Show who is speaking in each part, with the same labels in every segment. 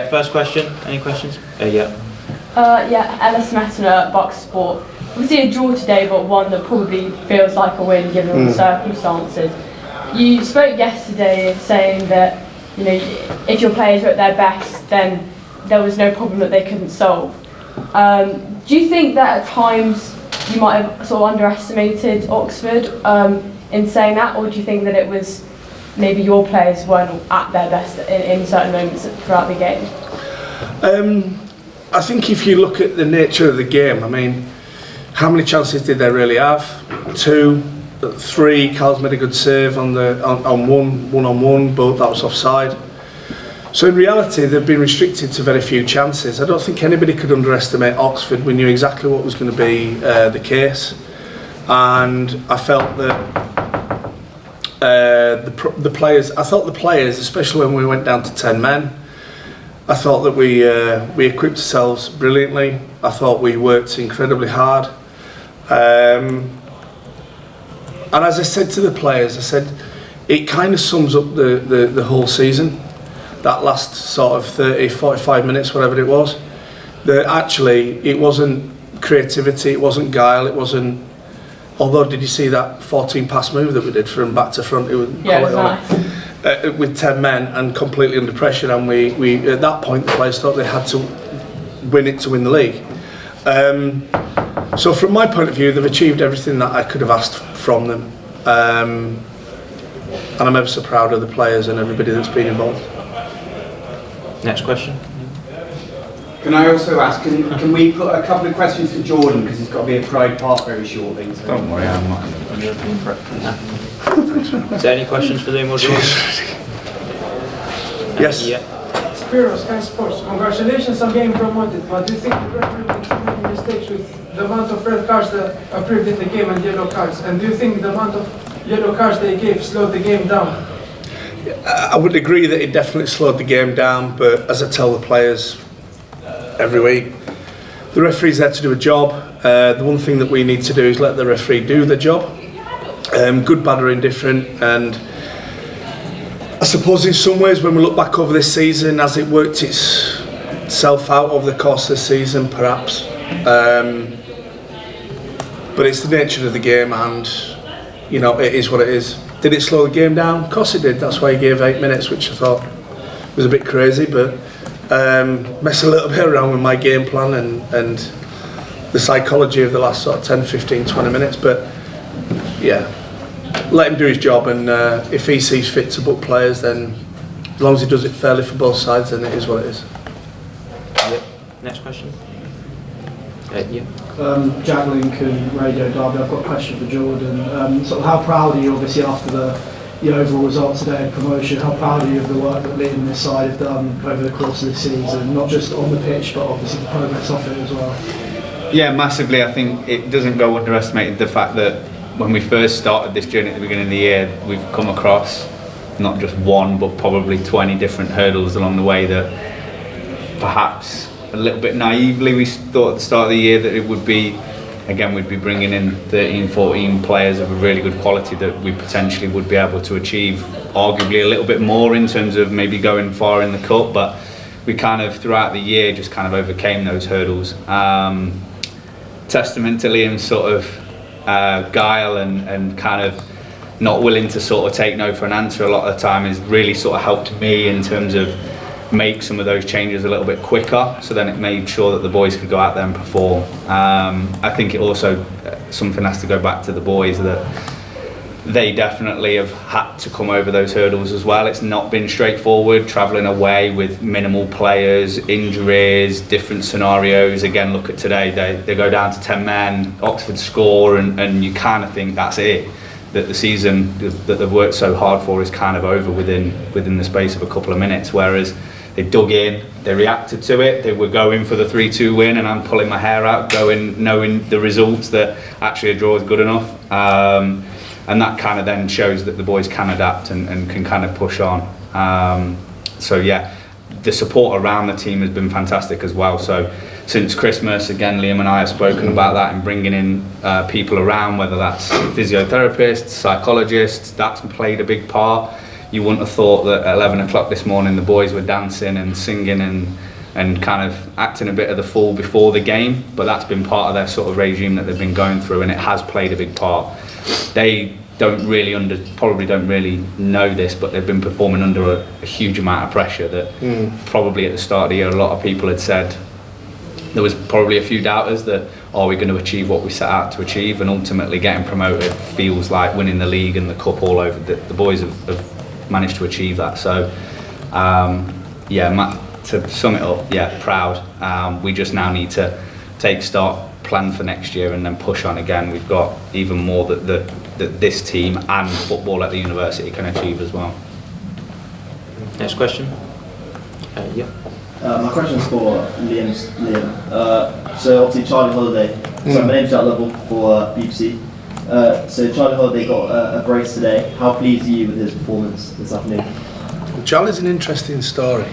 Speaker 1: first question. Any questions? Yeah.
Speaker 2: Ella Smetana, Box Sport. Obviously a draw today, but one that probably feels like a win given all the circumstances. You spoke yesterday saying that, you know, if your players were at their best, then there was no problem that they couldn't solve. Do you think that at times you might have sort of underestimated Oxford in saying that, or do you think that it was maybe your players weren't at their best in certain moments throughout the game?
Speaker 3: I think if you look at the nature of the game, I mean, how many chances did they really have? 2, 3. Carl's made a good save on one-on-one, but that was offside. So in reality, they've been restricted to very few chances. I don't think anybody could underestimate Oxford. We knew exactly what was going to be the case, and I felt that the players. I thought the players, especially when we went down to 10 men, I thought that we equipped ourselves brilliantly. I thought we worked incredibly hard. And as I said to the players, I said, it kind of sums up the whole season. That last sort of 30, 45 minutes, whatever it was. That actually, it wasn't creativity, it wasn't guile, it wasn't... Although, did you see that 14 pass move that we did from back to front? It was nice. With 10 men and completely under pressure, and we at that point the players thought they had to win it to win the league. So from my point of view, they've achieved everything that I could have asked from them, and I'm ever so proud of the players and everybody that's been involved.
Speaker 1: Next question.
Speaker 4: Can I also ask, can we put a couple of questions to Jordan, because he's got to be at Pride Park very shortly. So.
Speaker 5: Don't worry, I'm not.
Speaker 1: Is there any questions for Liam or Jordan?
Speaker 3: Yes.
Speaker 1: Yeah.
Speaker 6: Spiro, Sky Sports, congratulations on getting promoted, but do you think the referee did too many mistakes with the amount of red cards that approved in the game and yellow cards? And do you think the amount of yellow cards they gave slowed the game down?
Speaker 3: I would agree that it definitely slowed the game down, but as I tell the players every week, the referee's there to do a job. The one thing that we need to do is let the referee do the job. Good, bad or indifferent, and I suppose in some ways when we look back over this season, has it worked itself out over the course of the season? Perhaps. But it's the nature of the game, and you know, it is what it is. Did it slow the game down? Of course it did. That's why he gave 8 minutes, which I thought was a bit crazy, but messed a little bit around with my game plan and the psychology of the last sort of 10, 15, 20 minutes. But yeah, let him do his job, and if he sees fit to book players, then as long as he does it fairly for both sides, then it is what it is.
Speaker 1: Yep. Next question. Yeah.
Speaker 7: Jack Lincoln, Radio Derby. I've got a question for Jordan. Sort of how proud are you, obviously, after the overall result today and promotion, how proud are you of the work that Liam and this side have done over the course of the season, not just on the pitch, but obviously the progress off it as well?
Speaker 5: Yeah, massively. I think it doesn't go underestimated the fact that when we first started this journey at the beginning of the year, we've come across not just one, but probably 20 different hurdles along the way that perhaps a little bit naively we thought at the start of the year that it would be, again, we'd be bringing in 13, 14 players of a really good quality that we potentially would be able to achieve arguably a little bit more in terms of maybe going far in the cup, but we kind of throughout the year just kind of overcame those hurdles. Testament to Liam's sort of guile and kind of not willing to sort of take no for an answer a lot of the time has really sort of helped me in terms of make some of those changes a little bit quicker, so then it made sure that the boys could go out there and perform. I think it also something has to go back to the boys that they definitely have had to come over those hurdles as well. It's not been straightforward travelling away with minimal players, injuries, different scenarios. Again, look at today, they go down to 10 men, Oxford score, and you kind of think that's it, that the season that they've worked so hard for is kind of over within the space of a couple of minutes, whereas they dug in, they reacted to it, they were going for the 3-2 win, and I'm pulling my hair out going knowing the results that actually a draw is good enough. And that kind of then shows that the boys can adapt and can kind of push on. So yeah, the support around the team has been fantastic as well. So since Christmas, again, Liam and I have spoken about that and bringing in people around, whether that's physiotherapists, psychologists, that's played a big part. you wouldn't have thought that at 11 o'clock this morning the boys were dancing and singing and kind of acting a bit of the fool before the game, but that's been part of their sort of regime that they've been going through, and it has played a big part. They probably don't really know this, but they've been performing under a huge amount of pressure that probably at the start of the year a lot of people had said there was probably a few doubters that are we going to achieve what we set out to achieve, and ultimately getting promoted feels like winning the league and the cup all over. The boys have managed to achieve that, so to sum it up, proud. We just now need to take stock, plan for next year, and then push on again. We've got even more that this team and football at the university can achieve as well.
Speaker 1: Next question. Yeah.
Speaker 8: My question is for Liam. So obviously Charlie Holiday. So my name's Jack Lovell for BBC. So Charlie Holiday got a brace today. How pleased are you with his performance this afternoon?
Speaker 3: Charlie's an interesting story,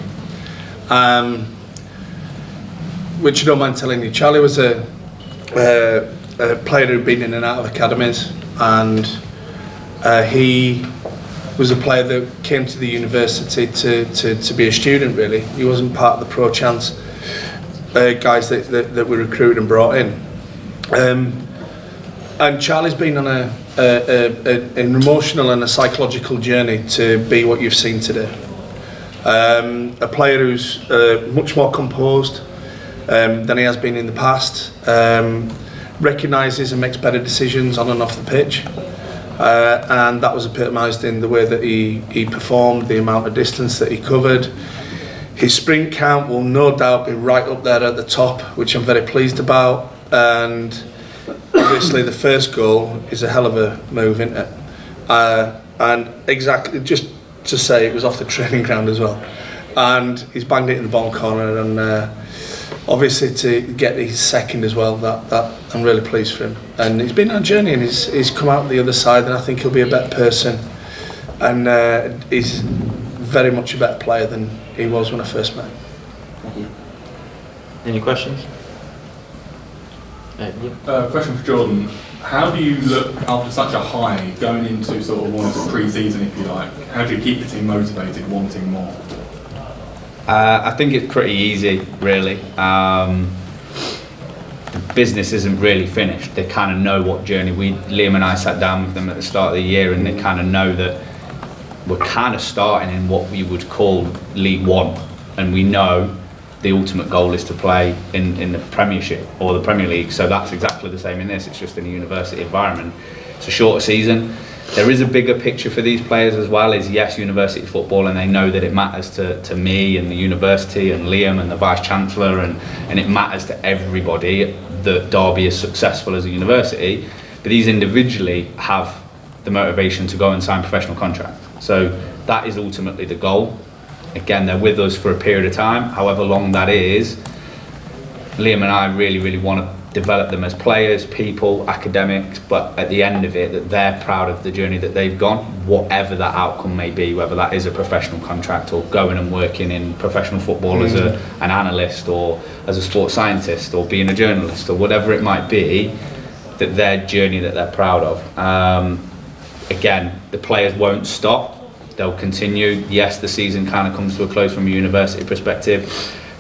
Speaker 3: which I don't mind telling you. Charlie was a player who'd been in and out of academies, and he was a player that came to the university to be a student, really. He wasn't part of the pro chance guys that we recruited and brought in. And Charlie's been on an emotional and a psychological journey to be what you've seen today. A player who's much more composed than he has been in the past, recognises and makes better decisions on and off the pitch, and that was epitomised in the way that he performed, the amount of distance that he covered. His sprint count will no doubt be right up there at the top, which I'm very pleased about, and obviously the first goal is a hell of a move, isn't it? And exactly, just to say, it was off the training ground as well, and he's banged it in the bottom corner, and obviously to get his second as well, that I'm really pleased for him. And he's been on a journey, and he's come out the other side, and I think he'll be a better person, and he's very much a better player than he was when I first met him.
Speaker 8: Thank you.
Speaker 1: Any questions? Yeah.
Speaker 9: Question for Jordan. How do you look after such a high going into sort of wanting pre-season, if you like? How do you keep the team motivated, wanting more?
Speaker 5: I think it's pretty easy, really. The business isn't really finished. They kind of know what journey. Liam and I sat down with them at the start of the year, and they kind of know that we're kind of starting in what we would call League One, and we know the ultimate goal is to play in the Premiership or the Premier League. So that's exactly the same in this. It's just in a university environment. It's a shorter season. There is a bigger picture for these players as well, is yes, university football, and they know that it matters to me and the university and Liam and the Vice-Chancellor, and it matters to everybody that Derby is successful as a university, but these individually have the motivation to go and sign professional contracts. So that is ultimately the goal. Again, they're with us for a period of time, however long that is. Liam and I really want to develop them as players, people, academics, but at the end of it, that they're proud of the journey that they've gone, whatever that outcome may be, whether that is a professional contract or going and working in professional football as an analyst or as a sports scientist or being a journalist or whatever it might be, that their journey that they're proud of. Again, the players won't stop. They'll continue. Yes, the season kind of comes to a close from a university perspective,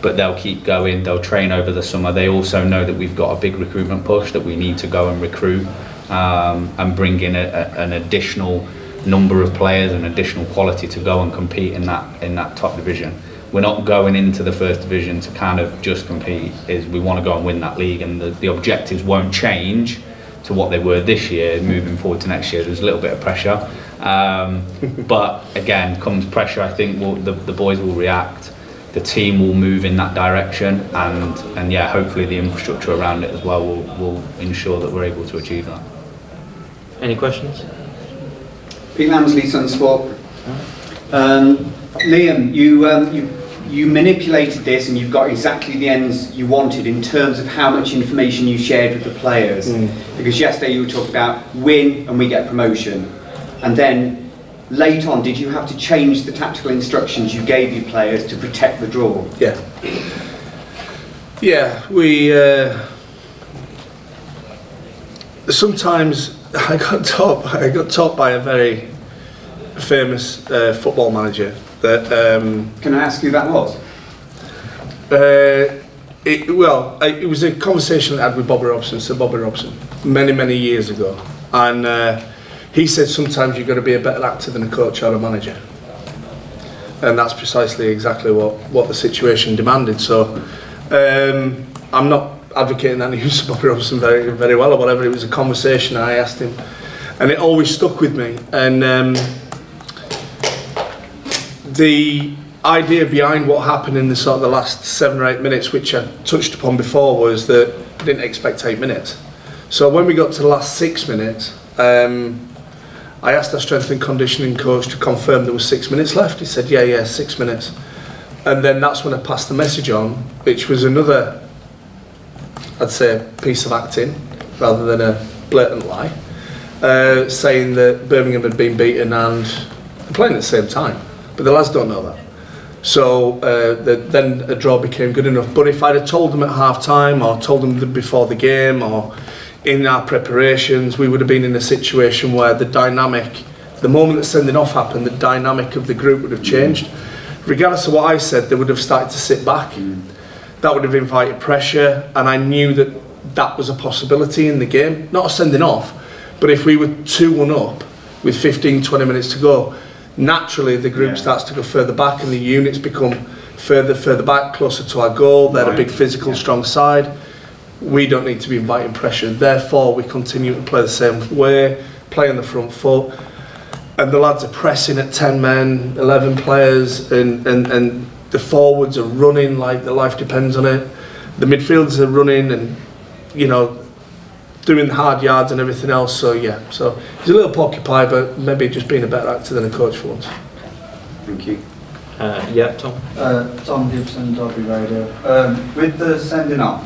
Speaker 5: but they'll keep going. They'll train over the summer. They also know that we've got a big recruitment push, that we need to go and recruit and bring in an additional number of players and additional quality to go and compete in that top division. We're not going into the first division to kind of just compete. We want to go and win that league, and the objectives won't change to what they were this year. Moving forward to next year, there's a little bit of pressure, but again, comes pressure, I think the boys will react. The team will move in that direction, and yeah, hopefully the infrastructure around it as well will ensure that we're able to achieve that.
Speaker 1: Any questions?
Speaker 4: Pete Lamsley, Sunsport. Liam, you manipulated this and you've got exactly the ends you wanted in terms of how much information you shared with the players. Because yesterday you were talking about win and we get promotion, and then late on, did you have to change the tactical instructions you gave your players to protect the draw?
Speaker 3: Yeah, we sometimes I got taught by a very famous football manager that.
Speaker 4: Can I ask who that was?
Speaker 3: It was a conversation I had with Bobby Robson, Sir Bobby Robson, many years ago, and he said sometimes you've got to be a better actor than a coach or a manager, and that's precisely exactly what the situation demanded. So I'm not advocating that he knew Sir Bobby Robson very well or whatever. It was a conversation I asked him, and it always stuck with me. And the idea behind what happened in the sort of the last 7 or 8 minutes, which I touched upon before, was that I didn't expect 8 minutes. So when we got to the last 6 minutes, I asked our strength and conditioning coach to confirm there was 6 minutes left. He said, yeah, 6 minutes. And then that's when I passed the message on, which was another, I'd say, piece of acting rather than a blatant lie, saying that Birmingham had been beaten and playing at the same time. But the lads don't know that. So then a draw became good enough. But if I'd have told them at half-time or told them before the game or in our preparations, we would have been in a situation where the dynamic, the moment the sending off happened, the dynamic of the group would have changed. Regardless of what I said, they would have started to sit back. That would have invited pressure, and I knew that was a possibility in the game. Not a sending off, but if we were 2-1 up with 15-20 minutes to go, naturally the group starts to go further back and the units become further back, closer to our goal. They're a big physical, strong side. We don't need to be inviting pressure. Therefore, we continue to play the same way, play on the front foot. And the lads are pressing at 10 men, 11 players, and the forwards are running like their life depends on it. The midfielders are running and, doing the hard yards and everything else. So he's a little porcupine, but maybe just being a better actor than a coach for once.
Speaker 4: Thank you.
Speaker 1: Tom.
Speaker 10: Tom Gibson, Derby Radio. With the sending off,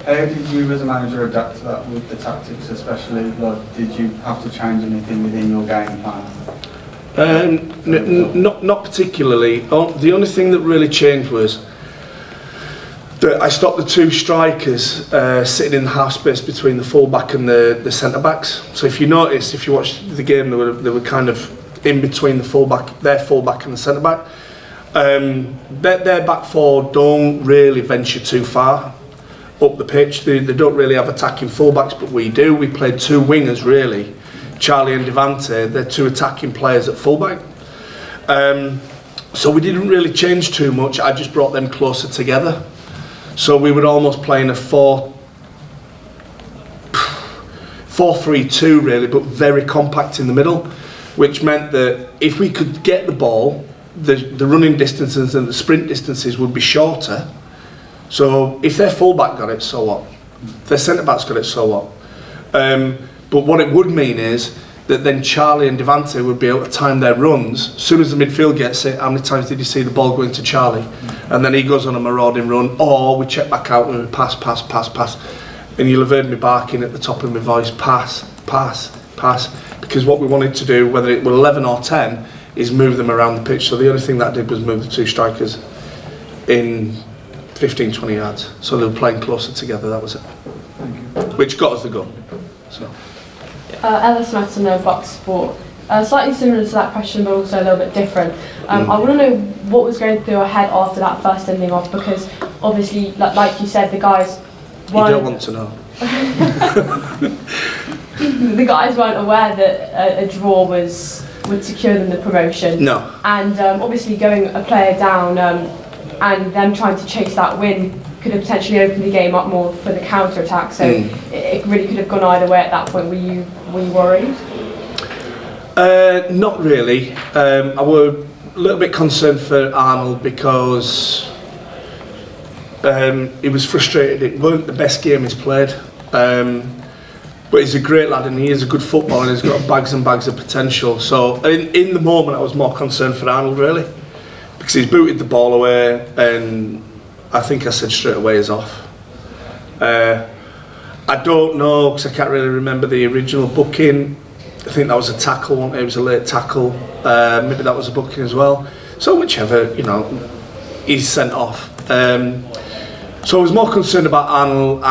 Speaker 10: how did you as a manager adapt to that with the tactics especially? Did you have to change anything within your game plan?
Speaker 3: Not particularly. The only thing that really changed was that I stopped the 2 strikers sitting in the half space between the full-back and the centre-backs. So if you notice, if you watch the game, they were kind of in between their full-back and the centre-back. Their back four don't really venture too far up the pitch. They don't really have attacking full-backs, but we do. We played 2 wingers, really. Charlie and Devante, they're 2 attacking players at full-back. So we didn't really change too much. I just brought them closer together. So we would almost play in a 4-3-2 really, but very compact in the middle, which meant that if we could get the ball, the running distances and the sprint distances would be shorter. So if their fullback got it, so what? If their centre-back's got it, so what? But what it would mean is that then Charlie and Devante would be able to time their runs. As soon as the midfield gets it, how many times did you see the ball going to Charlie? And then he goes on a marauding run, or we check back out and we pass. And you'll have heard me barking at the top of my voice, pass. Because what we wanted to do, whether it were 11 or 10, is move them around the pitch. So the only thing that did was move the 2 strikers in 15-20 yards. So they were playing closer together, that was it. Which got us the goal. So.
Speaker 2: Ellis Matson, Box Sport. Slightly similar to that question, but also a little bit different. I want to know what was going through your head after that first ending off, because obviously, like you said, the guys weren't...
Speaker 3: You don't want to know.
Speaker 2: The guys weren't aware that a draw would secure them the promotion.
Speaker 3: No.
Speaker 2: And obviously going a player down and them trying to chase that win could have potentially opened the game up more for the counter-attack, so it really could have gone either way at that point. Were you worried?
Speaker 3: Not really. I was a little bit concerned for Arnold because he was frustrated. It weren't the best game he's played, but he's a great lad and he is a good footballer and he's got bags and bags of potential. So in the moment I was more concerned for Arnold really, because he's booted the ball away and I think I said straight away he's off. I don't know, because I can't really remember the original booking. I think that was a tackle, wasn't it? It was a late tackle. Maybe that was a booking as well. So whichever, he's sent off. So I was more concerned about Arnold.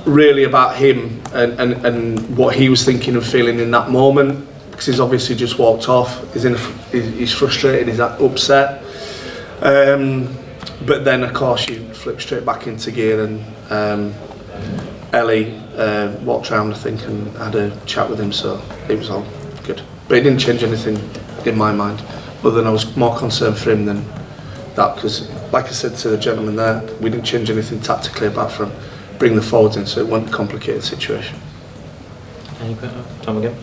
Speaker 3: really about him and what he was thinking and feeling in that moment, because he's obviously just walked off. He's frustrated, he's upset. But then, of course, you flip straight back into gear, and Ellie walked around, I think, and had a chat with him, so it was all good. But it didn't change anything in my mind, other than I was more concerned for him than that, because, like I said to the gentleman there, we didn't change anything tactically apart from bring the forwards in, so it wasn't a complicated situation.
Speaker 1: Any questions? Tom again?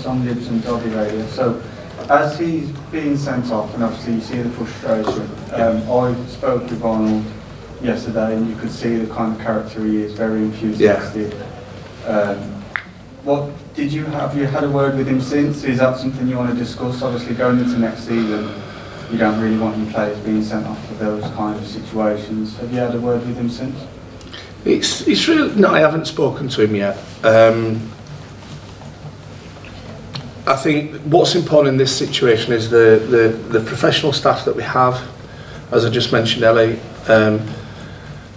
Speaker 10: Tom Gibson, Derby Radio. So, as he's being sent off, and obviously you see the frustration, I spoke with Arnold yesterday, and you could see the kind of character he is, very enthusiastic. What did you have you had a word with him since? Is that something you want to discuss? Obviously, going into next season, you don't really want your players being sent off for those kind of situations. Have you had a word with him since?
Speaker 3: It's really no. I haven't spoken to him yet. I think what's important in this situation is the professional staff that we have. As I just mentioned, Ellie,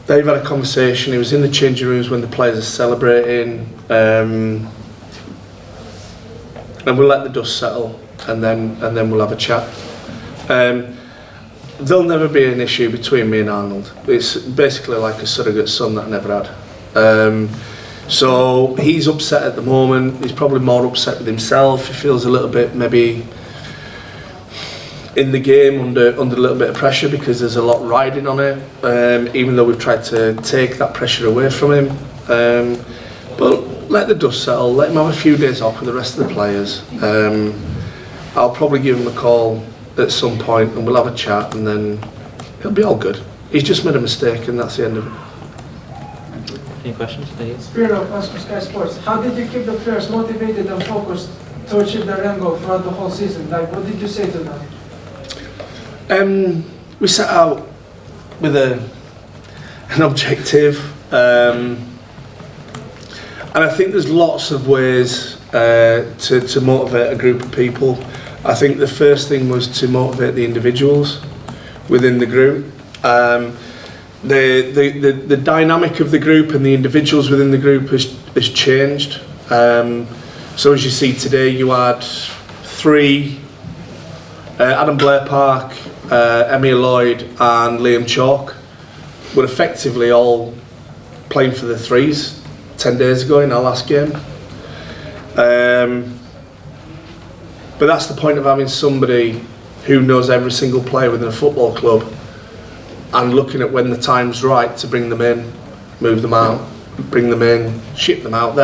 Speaker 3: they've had a conversation. He was in the changing rooms when the players are celebrating, and we'll let the dust settle, and then we'll have a chat. There'll never be an issue between me and Arnold. It's basically like a surrogate son that I never had. So he's upset at the moment. He's probably more upset with himself. He feels a little bit maybe in the game under a little bit of pressure because there's a lot riding on it, even though we've tried to take that pressure away from him. But let the dust settle, let him have a few days off with the rest of the players. I'll probably give him a call at some point and we'll have a chat, and then it'll be all good. He's just made a mistake and that's the end of it.
Speaker 1: Any questions?
Speaker 6: Spiro, Oscar Sky Sports. How did you keep the players motivated and focused to achieve their end goal throughout the whole season? Like, what did you say to them?
Speaker 3: We set out with an objective, and I think there's lots of ways to motivate a group of people. I think the first thing was to motivate the individuals within the group. The dynamic of the group and the individuals within the group has changed. So as you see today, you had three, Adam Blair Park, Emil Lloyd and Liam Chalk were effectively all playing for the threes 10 days ago in our last game. But that's the point of having somebody who knows every single player within a football club and looking at when the time's right to bring them in, move them out, bring them in, ship them out.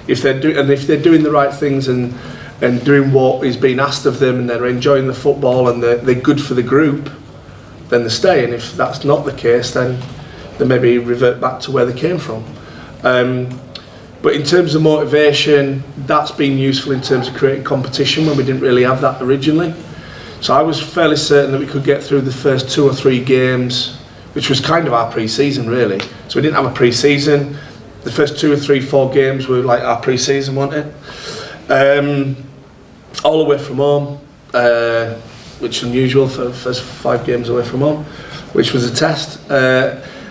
Speaker 3: If they're doing the right things and doing what is being asked of them and they're enjoying the football and they're good for the group, then they stay. And if that's not the case, then they maybe revert back to where they came from. But in terms of motivation, that's been useful in terms of creating competition when we didn't really have that originally. So I was fairly certain that we could get through the first 2 or 3 games, which was kind of our pre-season really. So we didn't have a pre-season. The first 2 or 3, 4 games were like our pre-season, wasn't it? All away from home, which is unusual for the first 5 games away from home, which was a test.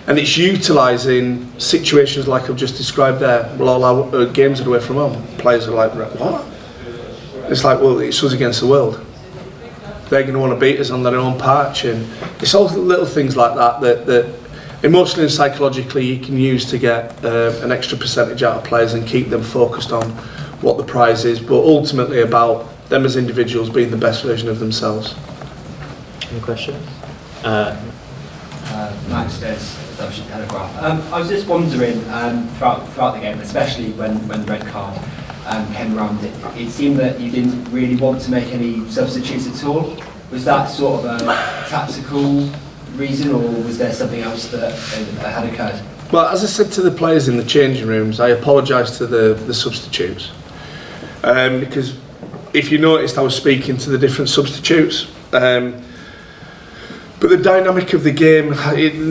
Speaker 3: And it's utilising situations like I've just described there. Well, all our games are away from home. Players are like, what? It's like, well, it's us against the world. They're going to want to beat us on their own patch, and it's all little things like that emotionally and psychologically you can use to get an extra percentage out of players and keep them focused on what the prize is, but ultimately about them as individuals being the best version of themselves.
Speaker 1: Any questions?
Speaker 11: Max Des, Derbyshire Telegraph. I was just wondering, throughout the game, especially when the red card came around, it seemed that you didn't really want to make any substitutes at all. Was that sort of a tactical reason, or was there something else that had occurred?
Speaker 3: Well, as I said to the players in the changing rooms, I apologised to the substitutes. Because if you noticed, I was speaking to the different substitutes. But the dynamic of the game,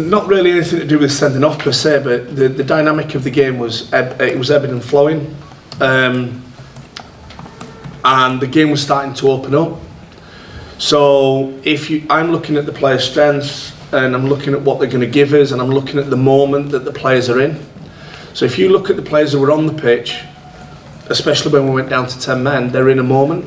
Speaker 3: not really anything to do with sending off per se, but the dynamic of the game was ebbing and flowing. And the game was starting to open up. So I'm looking at the players' strengths and I'm looking at what they're going to give us and I'm looking at the moment that the players are in. So if you look at the players who were on the pitch, especially when we went down to 10 men, they're in a moment.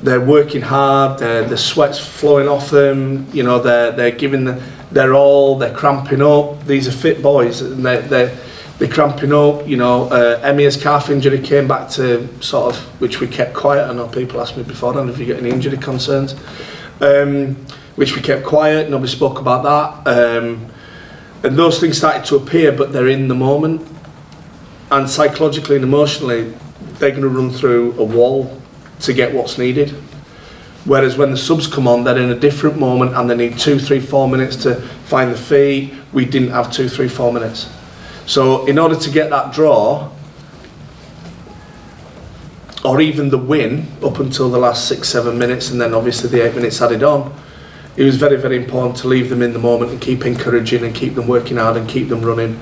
Speaker 3: They're working hard, the sweat's flowing off them, you know, they're giving their all, they're cramping up. These are fit boys, and they're cramping up, you know. Emia's calf injury came back to sort of, which we kept quiet. I know people asked me before, I don't know if you get any injury concerns, which we kept quiet, nobody spoke about that. And those things started to appear, but they're in the moment. And psychologically and emotionally, they're going to run through a wall to get what's needed. Whereas when the subs come on, they're in a different moment and they need 2, 3, 4 minutes to find the feet. We didn't have 2, 3, 4 minutes. So in order to get that draw, or even the win up until the last 6, 7 minutes, and then obviously the 8 minutes added on, it was very, very important to leave them in the moment and keep encouraging and keep them working hard and keep them running,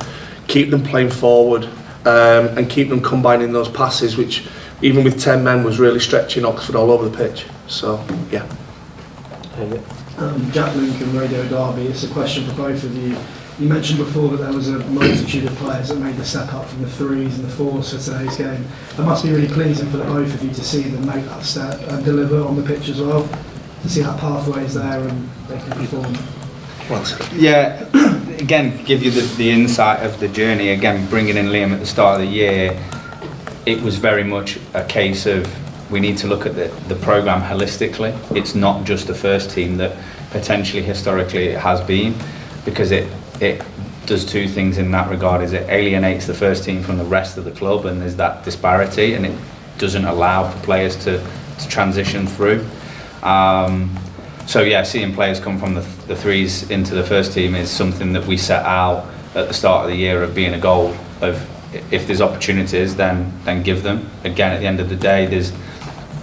Speaker 3: keep them playing forward, and keep them combining those passes, which even with 10 men was really stretching Oxford all over the pitch. So, yeah.
Speaker 7: Jack Lincoln, Radio Derby, it's a question for both of you. You mentioned before that there was a multitude of players that made the step up from the 3s and the 4s for today's game. It must be really pleasing for the both of you to see them make that step and deliver on the pitch as well, to see that pathway is there and they can perform.
Speaker 5: Yeah, again, give you the insight of the journey. Again, bringing in Liam at the start of the year, it was very much a case of we need to look at the programme holistically. It's not just the first team that potentially historically it has been, because it does two things in that regard. Is it alienates the first team from the rest of the club, and there's that disparity, and it doesn't allow for players to transition through. So yeah, seeing players come from the 3s into the first team is something that we set out at the start of the year of being a goal of, if there's opportunities, then give them. Again, at the end of the day, there's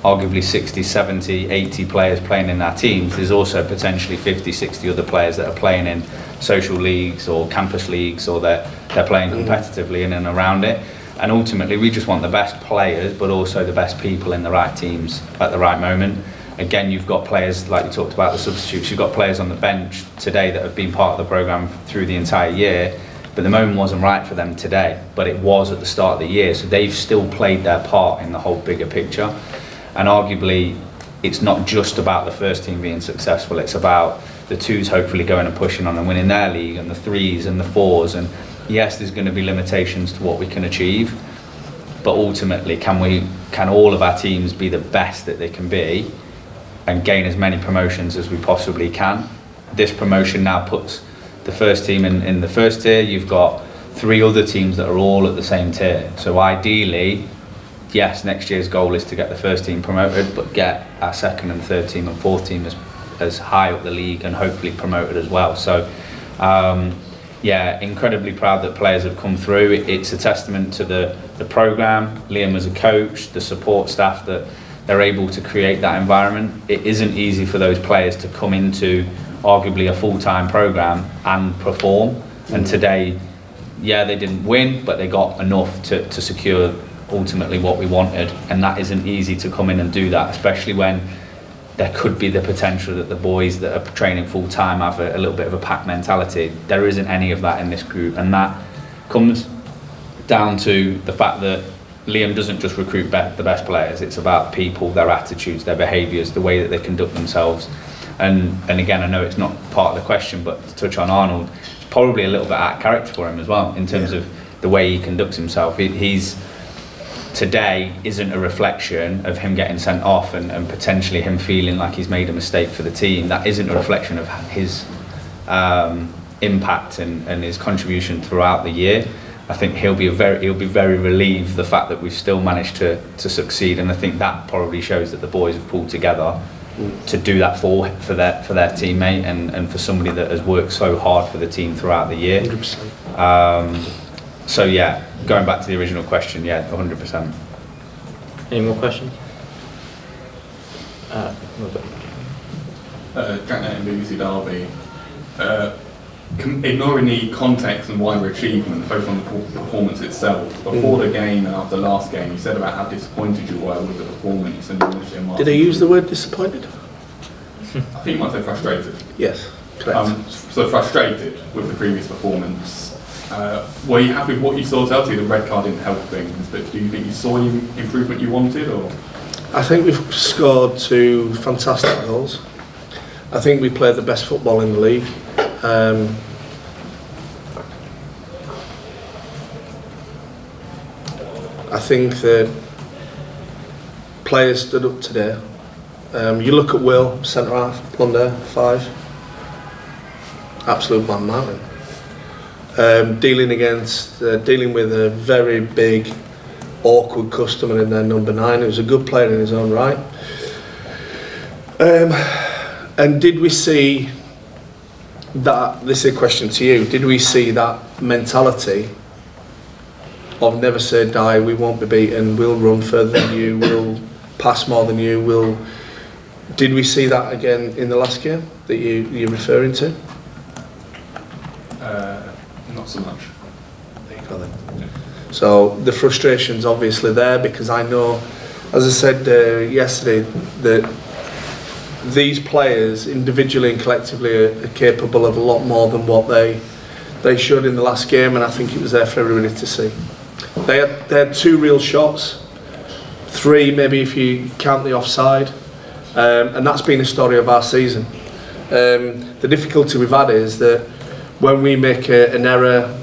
Speaker 5: arguably 60, 70, 80 players playing in our teams. There's also potentially 50, 60 other players that are playing in social leagues or campus leagues, or they're playing competitively in and around it. And ultimately, we just want the best players, but also the best people in the right teams at the right moment. Again, you've got players, like you talked about the substitutes, you've got players on the bench today that have been part of the programme through the entire year, but the moment wasn't right for them today, but it was at the start of the year, so they've still played their part in the whole bigger picture. And arguably, it's not just about the first team being successful, it's about the 2s hopefully going and pushing on and winning their league, and the 3s and the 4s, and yes, there's going to be limitations to what we can achieve, but ultimately, can all of our teams be the best that they can be and gain as many promotions as we possibly can? This promotion now puts the first team in the first tier. You've got 3 other teams that are all at the same tier. So ideally, yes, next year's goal is to get the first team promoted, but get our second and third team and fourth team as high up the league and hopefully promoted as well. So yeah, incredibly proud that players have come through. It's a testament to the programme, Liam as a coach, the support staff, that they're able to create that environment. It isn't easy for those players to come into arguably a full-time programme and perform. And today, yeah, they didn't win, but they got enough to secure ultimately what we wanted. And that isn't easy to come in and do that, especially when there could be the potential that the boys that are training full-time have a little bit of a pack mentality. There isn't any of that in this group, and that comes down to the fact that Liam doesn't just recruit the best players, it's about people, their attitudes, their behaviours, the way that they conduct themselves. And again, I know it's not part of the question, but to touch on Arnold, it's probably a little bit out of character for him as well, in terms of the way he conducts himself. He's today isn't a reflection of him getting sent off and potentially him feeling like he's made a mistake for the team. That isn't a reflection of his impact and his contribution throughout the year. I think he'll be very relieved the fact that we've still managed to succeed, and I think that probably shows that the boys have pulled together to do that for their teammate and for somebody that has worked so hard for the team throughout the year. 100%. So yeah, going back to the original question, yeah, 100%.
Speaker 1: Any more questions?
Speaker 9: Jack Nathan, BBC Derby. Ignoring the context and wider achievement, focus on the performance itself. Before the game and after the last game, you said about how disappointed you were with the performance. And
Speaker 3: did I use the word disappointed?
Speaker 9: I think you might say frustrated.
Speaker 3: Yes, correct.
Speaker 9: So frustrated with the previous performance. Were you happy with what you saw? Obviously, the red card didn't help things, but do you think you saw the improvement you wanted, or?
Speaker 3: I think we've scored 2 fantastic goals. I think we played the best football in the league. I think that players stood up today. You look at Will, centre half, blunder, 5. Absolute man mountain. Dealing with a very big, awkward customer in their number 9. He was a good player in his own right. And did we see that, this is a question to you, did we see that mentality of never say die, we won't be beaten, we'll run further than you, we'll pass more than you, did we see that again in the last game that you're referring to?
Speaker 9: Not so much.
Speaker 3: There you go then. Yeah. So the frustration's obviously there, because I know, as I said yesterday, that these players individually and collectively are capable of a lot more than what they showed in the last game, and I think it was there for everybody to see. They had 2 real shots, 3 maybe if you count the offside, and that's been the story of our season. The difficulty we've had is that when we make an error,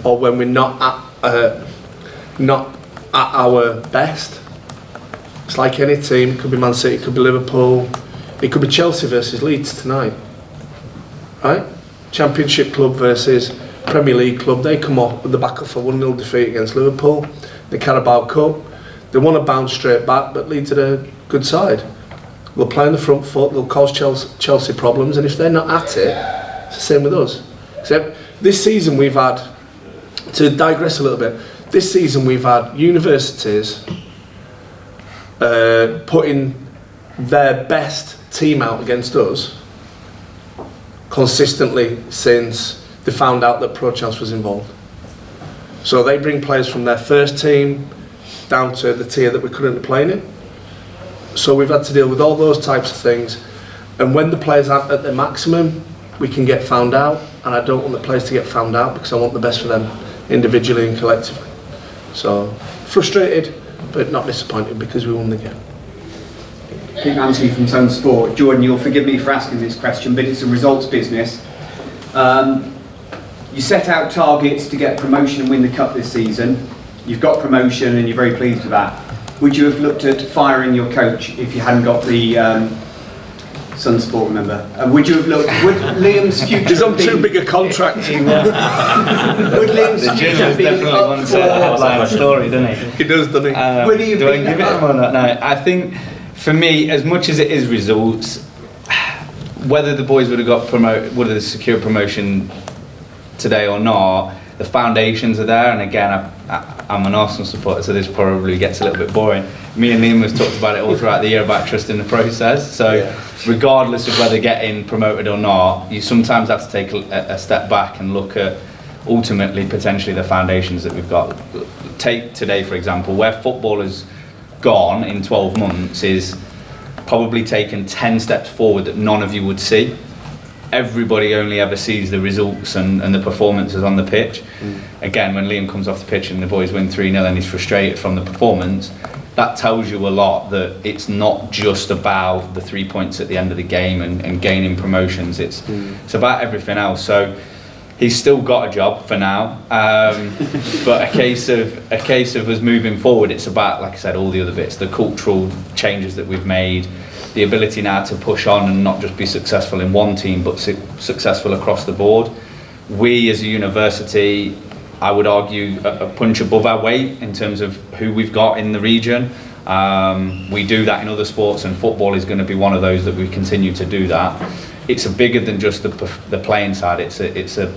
Speaker 3: or when we're not at our best, it's like any team. It could be Man City, it could be Liverpool, it could be Chelsea versus Leeds tonight, right? Championship club versus Premier League club. They come off with the back off a 1-0 defeat against Liverpool, the Carabao Cup. They want to bounce straight back, but Leeds are a good side. They'll play on the front foot, they'll cause Chelsea problems, and if they're not at it, it's the same with us. Except this season we've had, to digress a little bit, this season we've had universities putting their best team out against us consistently since they found out that Pro Chance was involved. So they bring players from their first team down to the tier that we're currently playing in. So we've had to deal with all those types of things, and when the players aren't at their maximum, we can get found out, and I don't want the players to get found out because I want the best for them individually and collectively. So frustrated, but not disappointed because we won the game.
Speaker 4: Pete Anthony from Sun Sport. Jordan, you'll forgive me for asking this question, but it's a results business. You set out targets to get promotion and win the cup this season. You've got promotion and you're very pleased with that. Would you have looked at firing your coach if you hadn't got the Sun Sport member? Would you have looked? Would Liam's future?
Speaker 3: He's on too big a contract.
Speaker 5: The
Speaker 4: Would Liam's future be
Speaker 5: definitely
Speaker 4: up
Speaker 5: wants
Speaker 4: for?
Speaker 5: a headline story, doesn't he?
Speaker 3: He does, doesn't he?
Speaker 4: Would he have
Speaker 5: Do I
Speaker 4: been
Speaker 5: give it him or not? No, I think for me, as much as it is results, whether the boys would have got promoted, would have secured promotion today or not, the foundations are there. And again, I'm an Arsenal supporter, so this probably gets a little bit boring. Me and Liam have talked about it all throughout the year about trusting the process. So regardless of whether getting promoted or not, you sometimes have to take a step back and look at ultimately potentially the foundations that we've got. Take today, for example, where football has gone in 12 months is probably taken 10 steps forward that none of you would see. Everybody only ever sees the results and the performances on the pitch. Again, when Liam comes off the pitch and the boys win 3-0 and he's frustrated from the performance, that tells you a lot that it's not just about the 3 points at the end of the game and gaining promotions. It's about everything else. So he's still got a job for now, but a case of us moving forward. It's about, like I said, all the other bits, the cultural changes that we've made, the ability now to push on and not just be successful in one team, but successful across the board. We as a university, I would argue, a punch above our weight in terms of who we've got in the region. We do that in other sports, and football is going to be one of those that we continue to do that. It's bigger than just the playing side. It's a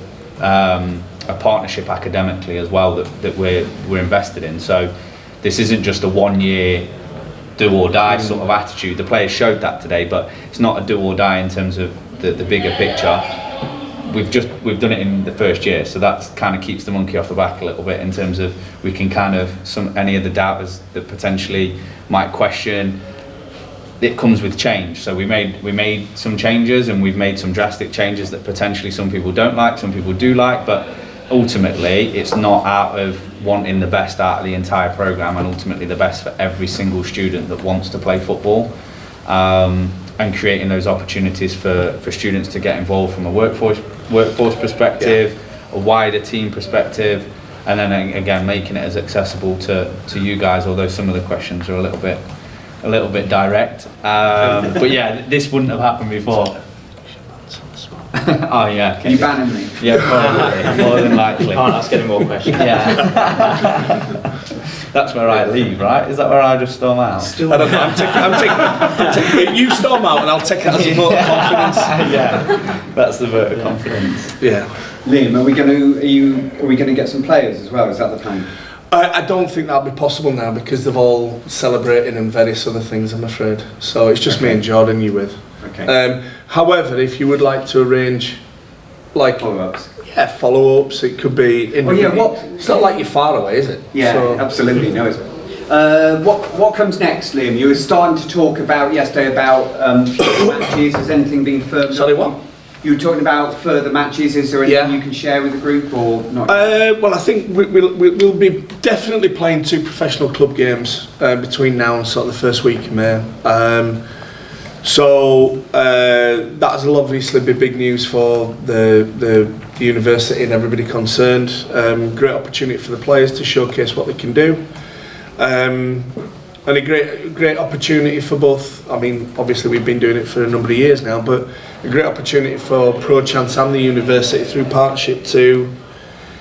Speaker 5: partnership academically as well that we're invested in. So this isn't just a 1 year do or die sort of attitude. The players showed that today, but it's not a do or die in terms of the bigger picture. We've done it in the first year, so that kind of keeps the monkey off the back a little bit in terms of we can kind of any of the doubters that potentially might question. It comes with change. So we made some changes, and we've made some drastic changes that potentially some people don't like, some people do like, but ultimately it's not out of wanting the best out of the entire programme and ultimately the best for every single student that wants to play football, and creating those opportunities for students to get involved from a workforce perspective, a wider team perspective, and then again making it as accessible to you guys, although some of the questions are a little bit direct, but yeah, this wouldn't have happened before. Oh yeah.
Speaker 4: You banning me?
Speaker 5: Yeah, probably. More than likely.
Speaker 1: Can't ask any more questions.
Speaker 5: Yeah. That's where I leave, right? Is that where I just storm out?
Speaker 3: I don't know. I'm taking you storm out, and I'll take it as a vote of confidence.
Speaker 5: Yeah, that's the vote of confidence.
Speaker 3: Yeah.
Speaker 4: Liam, are we going to get some players as well? Is that the plan?
Speaker 3: I don't think that'll be possible now because they've all celebrating and various other things, I'm afraid. So it's just me and Jordan you with.
Speaker 4: Okay.
Speaker 3: However, if you would like to arrange, like
Speaker 4: Follow-ups.
Speaker 3: Yeah, follow-ups. It could be. It's not like you're far away, is it?
Speaker 4: Yeah,
Speaker 3: So,
Speaker 4: absolutely. No. What comes next, Liam? You were starting to talk about yesterday about future matches. Has anything been firmed
Speaker 3: Sorry,
Speaker 4: up?
Speaker 3: what?
Speaker 4: You were talking about further matches. Is there anything you can share with the group or not?
Speaker 3: Well, I think we'll be definitely playing 2 professional club games between now and sort of the first week of May. So that'll obviously be big news for the university and everybody concerned. Great opportunity for the players to showcase what they can do. And a great opportunity for both. I mean, obviously we've been doing it for a number of years now, but a great opportunity for Pro Chance and the university through partnership to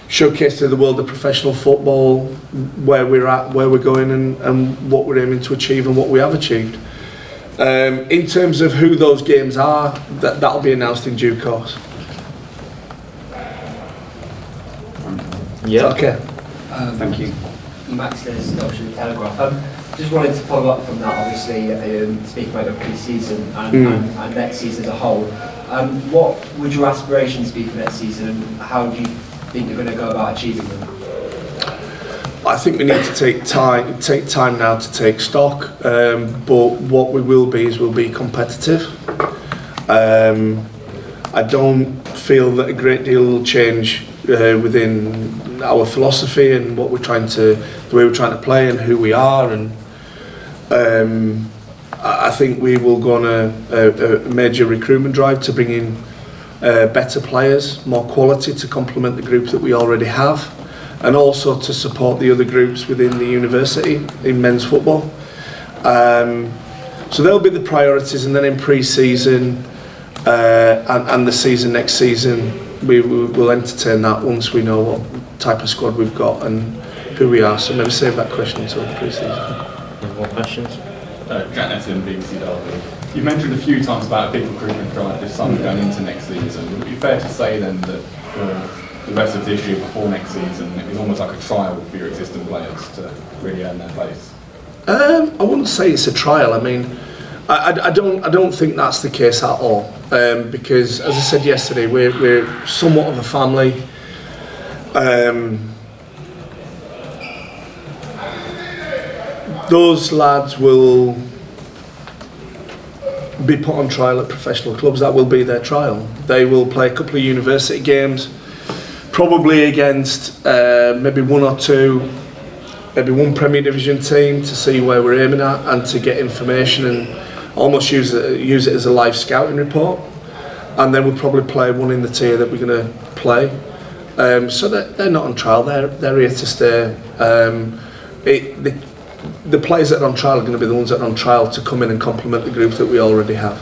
Speaker 3: showcase to the world of professional football where we're at, where we're going, and what we're aiming to achieve and what we have achieved. In terms of who those games are, that'll be announced in due course.
Speaker 1: Yeah.
Speaker 3: Okay.
Speaker 4: Thank you.
Speaker 11: Max, there's obviously the Telegraph. Just wanted to follow up from that, obviously, speaking about your pre-season and next season as a whole. What would your aspirations be for next season, and how do you think you're going to go about achieving them?
Speaker 3: I think we need to take time now to take stock, but what we will be is we'll be competitive. I don't feel that a great deal will change within our philosophy and what the way we're trying to play and who we are, and I think we will go on a major recruitment drive to bring in better players, more quality to complement the group that we already have, and also to support the other groups within the university in men's football. So they'll be the priorities, and then in pre-season and the season next season, we will entertain that once we know what type of squad we've got and who we are. So maybe save that question until the pre-season.
Speaker 1: Any more questions?
Speaker 9: Jack Nesson, BBC Derby. You've mentioned a few times about a big recruitment drive this summer going into next season. Would it be fair to say then that for the rest of this year before next season, it was almost like a trial for your existing players to really earn their place?
Speaker 3: I wouldn't say it's a trial. I mean, I don't think that's the case at all. Because, as I said yesterday, we're somewhat of a family. Those lads will be put on trial at professional clubs. That will be their trial. They will play a couple of university games, probably against maybe one or two, maybe one Premier Division team, to see where we're aiming at and to get information and almost use it as a live scouting report. And then we'll probably play one in the tier that we're going to play. So they're not on trial. They're here to stay. The players that are on trial are going to be the ones that are on trial to come in and complement the group that we already have.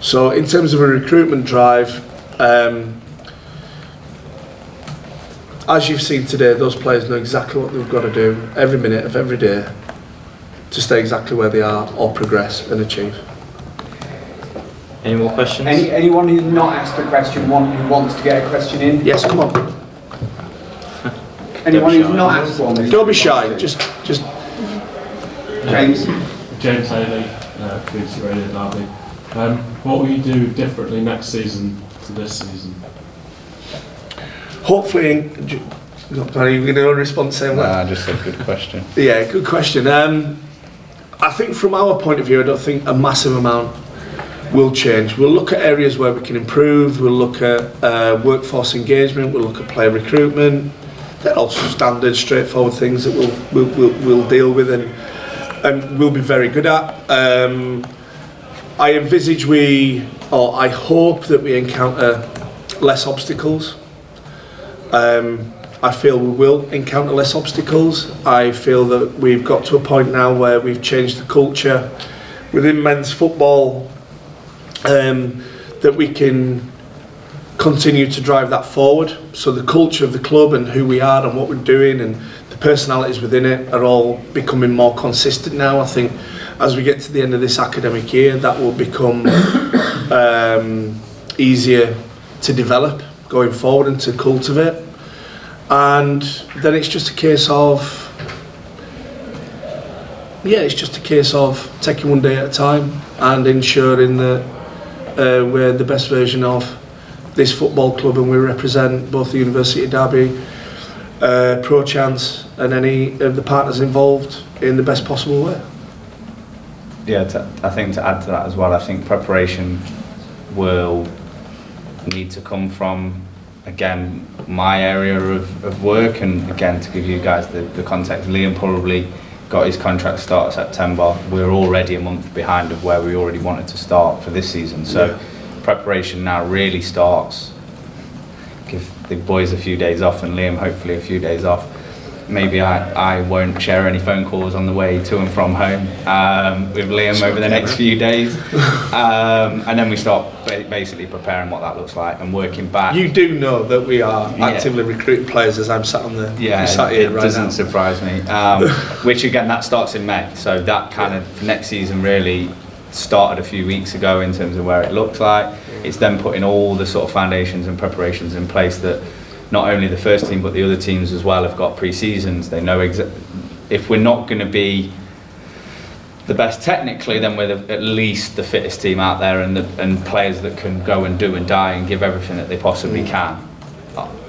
Speaker 3: So in terms of a recruitment drive, as you've seen today, those players know exactly what they've got to do every minute of every day to stay exactly where they are or progress and achieve.
Speaker 1: Any more questions?
Speaker 4: Anyone who's not asked a question, who wants to get a question in?
Speaker 3: Yes, come on.
Speaker 4: Anyone who's not asked one?
Speaker 3: Don't be shy. Just.
Speaker 4: James.
Speaker 12: James Haley, BBC Radio Derby. What will you do differently next season to this season?
Speaker 3: Hopefully, are you going to respond the same way?
Speaker 5: Nah, just a good question.
Speaker 3: Yeah, good question. I think from our point of view, I don't think a massive amount will change. We'll look at areas where we can improve. We'll look at workforce engagement. We'll look at player recruitment. They're also standard, straightforward things that we'll deal with and we'll be very good at. I envisage I hope that we encounter less obstacles. I feel we will encounter less obstacles. I feel that we've got to a point now where we've changed the culture within men's football, that we can continue to drive that forward. So the culture of the club and who we are and what we're doing and the personalities within it are all becoming more consistent now. I think as we get to the end of this academic year, that will become easier to develop going forward and to cultivate. And then it's just a case of taking one day at a time and ensuring that we're the best version of this football club and we represent both the University of Derby, Pro Chance and any of the partners involved in the best possible way.
Speaker 5: Yeah, I think to add to that as well, I think preparation will need to come from, again, my area of work, and again, to give you guys the context, Liam probably got his contract start September. We're already a month behind of where we already wanted to start for this season. So preparation now really starts. Give the boys a few days off and Liam hopefully a few days off. Maybe I won't share any phone calls on the way to and from home with Liam over the next few days. And then we start basically preparing what that looks like and working back.
Speaker 3: You do know that we are actively recruiting players as I'm sat on the sat here right now.
Speaker 5: It doesn't surprise me. Which again, that starts in May. So that kind of next season really started a few weeks ago in terms of where it looks like. It's then putting all the sort of foundations and preparations in place that not only the first team but the other teams as well have got pre-seasons. They know if we're not going to be the best technically, then we're at least the fittest team out there and players that can go and do and die and give everything that they possibly can.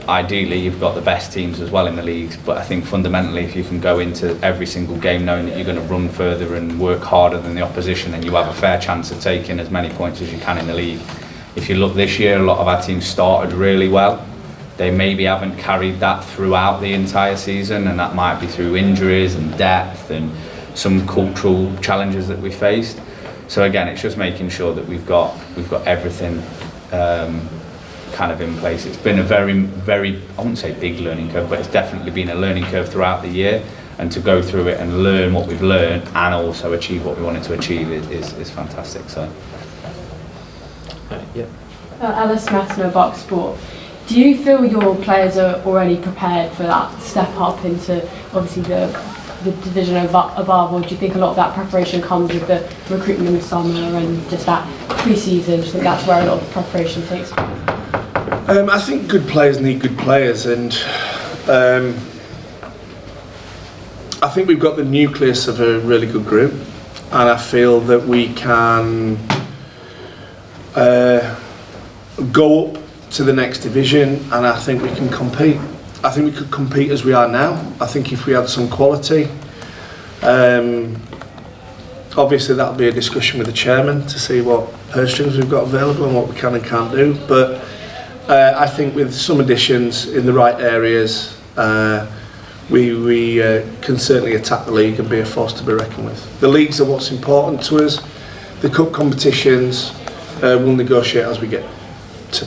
Speaker 5: Ideally, you've got the best teams as well in the leagues, but I think fundamentally if you can go into every single game knowing that you're going to run further and work harder than the opposition, then you have a fair chance of taking as many points as you can in the league. If you look this year, a lot of our teams started really well. They maybe haven't carried that throughout the entire season, and that might be through injuries and depth and some cultural challenges that we faced. So again, it's just making sure that we've got everything kind of in place. It's been a very, very, I wouldn't say big learning curve, but it's definitely been a learning curve throughout the year, and to go through it and learn what we've learned and also achieve what we wanted to achieve is fantastic. So.
Speaker 2: Alice Mattner, Box Sport. Do you feel your players are already prepared for that step up into obviously the division above, or do you think a lot of that preparation comes with the recruitment in the summer and just that pre-season? Do you think that's where a lot of the preparation takes place?
Speaker 3: I think good players need good players, and I think we've got the nucleus of a really good group, and I feel that we can go up to the next division, and I think we can compete. I think we could compete as we are now. I think if we had some quality, obviously that'll be a discussion with the chairman to see what purse strings we've got available and what we can and can't do, but I think with some additions in the right areas, we can certainly attack the league and be a force to be reckoned with. The leagues are what's important to us. The cup competitions we'll negotiate as we get to